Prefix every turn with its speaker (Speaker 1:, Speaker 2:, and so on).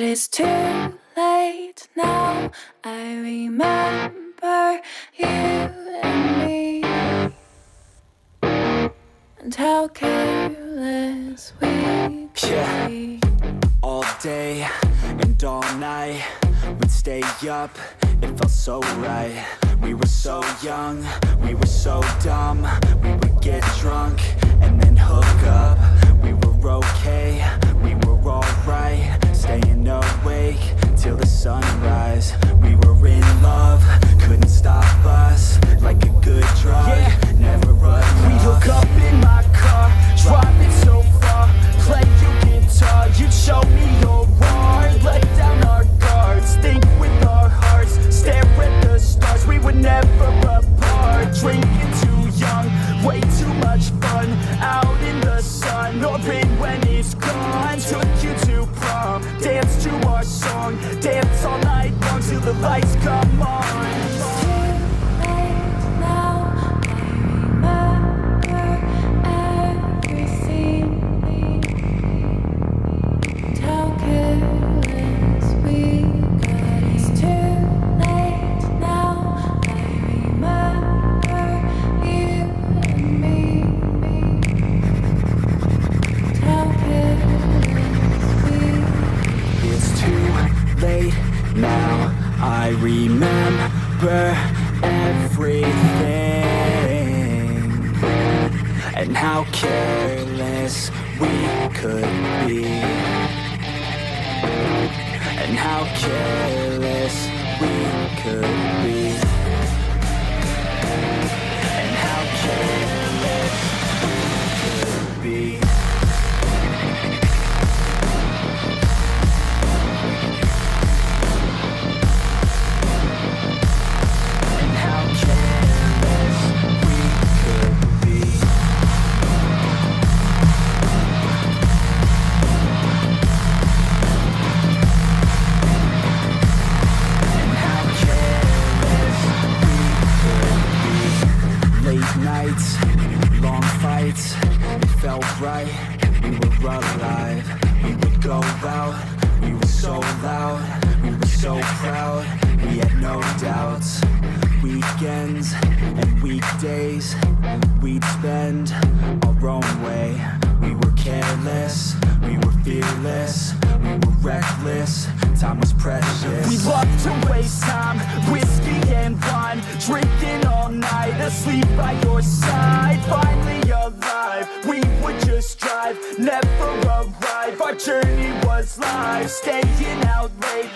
Speaker 1: But it's too late now. I remember you and me, and how careless we could be.
Speaker 2: All day and all night, we'd stay up, it felt so right. We were so young, we were so dumb. We would get drunk and then hook up. We were okay, we were alright, staying awake till the sunrise. We were in love, couldn't stop us, like a good drug, never run. We'd hook up in my car, drive it so far, play your guitar, you'd show me your art, let down our guards, think with our hearts, stare at the stars. We were never apart, drinking too young, way too much fun, out in the sun, or in when it's gone. Took you to prom, dance to our song, dance all night long till the lights come on. Now I remember everything, and how careless we could be, and how careless we could be, and how careless we could be. Nights, long fights, it felt right, we were alive. We would go out, we were so loud, we were so proud, we had no doubts. Weekends and weekdays, we'd spend our own way. We were careless, we were fearless, we were reckless, time was precious. We loved to waste time, whiskey and wine, drinking all night, asleep by your side. Finally alive, we would just drive, never arrive. Our journey was life, staying out late,